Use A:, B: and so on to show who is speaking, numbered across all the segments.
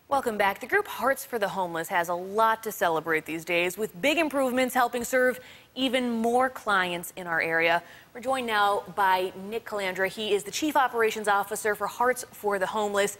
A: Welcome back. The group Hearts for the Homeless has a lot to celebrate these days, with big improvements helping serve even more clients in our area. We're joined now by Nick Calandra. He is the Chief Operations Officer for Hearts for the Homeless.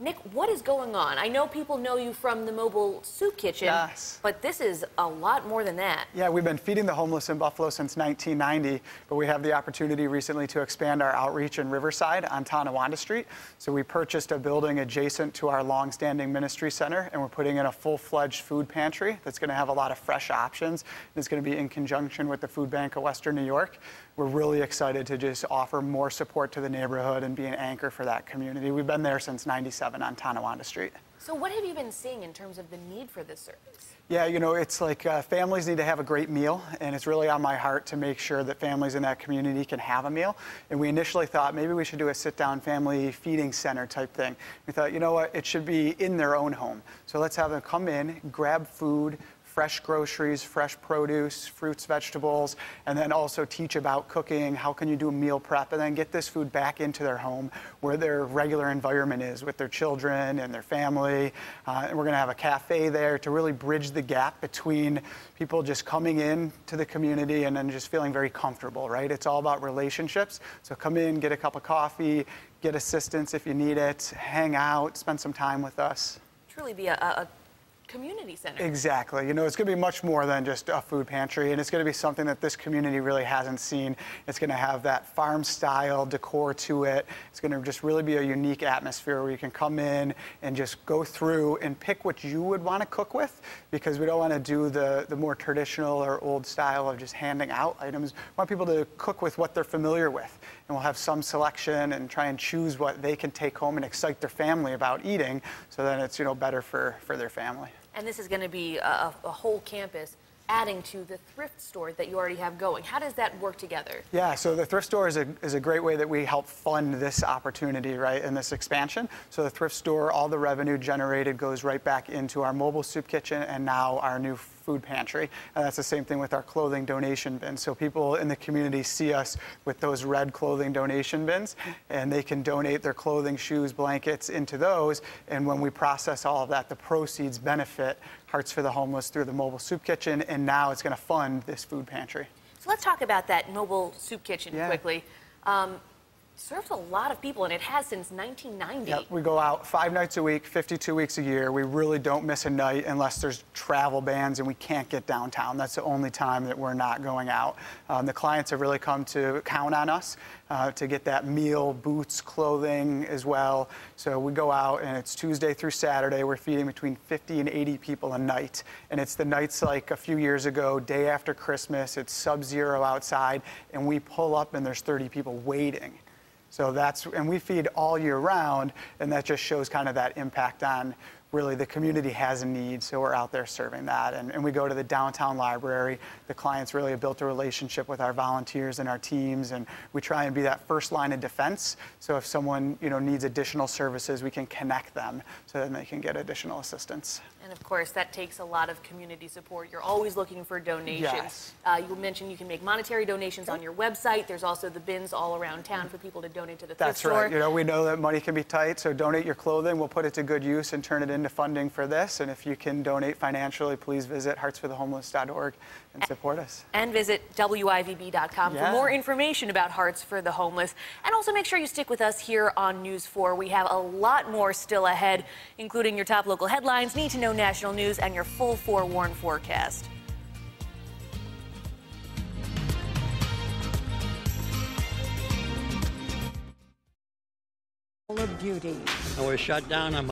A: Nick, what is going on? I know people know you from the mobile soup kitchen,
B: yes,
A: but this is a lot more than that.
B: Yeah, we've been feeding the homeless in Buffalo since 1990, but we have the opportunity recently to expand our outreach in Riverside on Tonawanda Street. So we purchased a building adjacent to our longstanding ministry center, and we're putting in a full-fledged food pantry that's going to have a lot of fresh options. It's going to be in conjunction with the Food Bank of Western New York. We're really excited to just offer more support to the neighborhood and be an anchor for that community. We've been there since '97 on Tonawanda Street.
A: So what have you been seeing in terms of the need for this service?
B: Yeah, you know, it's like families need to have a great meal, and it's really on my heart to make sure that families in that community can have a meal. And we initially thought maybe we should do a sit-down family feeding center type thing. We thought, you know what, it should be in their own home. So let's have them come in, grab food, fresh groceries, fresh produce, fruits, vegetables, and then also teach about cooking, how can you do meal prep, and then get this food back into their home where their regular environment is with their children and their family. And we're going to have a cafe there to really bridge the gap between people just coming in to the community and then just feeling very comfortable, right? It's all about relationships. So come in, get a cup of coffee, get assistance if you need it, hang out, spend some time with us.
A: Truly be a community center.
B: Exactly. You know, it's going to be much more than just a food pantry, and it's going to be something that this community really hasn't seen. It's going to have that farm-style decor to it. It's going to just really be a unique atmosphere where you can come in and just go through and pick what you would want to cook with, because we don't want to do the more traditional or old style of just handing out items. We want people to cook with what they're familiar with, and we'll have some selection and try and choose what they can take home and excite their family about eating, so then it's, you know, better for their family.
A: And this is going to be a whole campus adding to the thrift store that you already have going. How does that work together?
B: Yeah, so the thrift store is a great way that we help fund this opportunity, right, and this expansion. So the thrift store, all the revenue generated goes right back into our mobile soup kitchen and now our new food pantry. And that's the same thing with our clothing donation bins. So people in the community see us with those red clothing donation bins, and they can donate their clothing, shoes, blankets into those. And when we process all of that, the proceeds benefit Hearts for the Homeless through the mobile soup kitchen, and now it's going to fund this food pantry.
A: So let's talk about that mobile soup kitchen quickly. Serves a lot of people, and it has since 1990.
B: Yep, we go out 5 nights a week, 52 weeks a year. We really don't miss a night unless there's travel bans and we can't get downtown. That's the only time that we're not going out. The clients have really come to count on us to get that meal, boots, clothing as well. So we go out, and it's Tuesday through Saturday. We're feeding between 50 and 80 people a night. And it's the nights like a few years ago, day after Christmas, it's sub-zero outside, and we pull up and there's 30 people waiting. So and we feed all year round, and that just shows kind of that impact on really the community has a need, so we're out there serving that. And we go to the downtown library. The clients really have built a relationship with our volunteers and our teams, and we try and be that first line of defense. So if someone, you know, needs additional services, we can connect them so then they can get additional assistance.
A: And of course, that takes a lot of community support. You're always looking for donations.
B: Yes.
A: You mentioned you can make monetary donations on your website. There's also the bins all around town for people to donate to the thrift store.
B: That's right. You know, we know that money can be tight, so donate your clothing. We'll put it to good use and turn it into funding for this. And if you can donate financially, please visit heartsforthehomeless.org and support us.
A: And visit WIVB.com for more information about Hearts for the Homeless. And also make sure you stick with us here on News 4. We have a lot more still ahead, including your top local headlines, need-to-know national news, and your full forewarned forecast.
C: Of Beauty.
D: And we're shut down on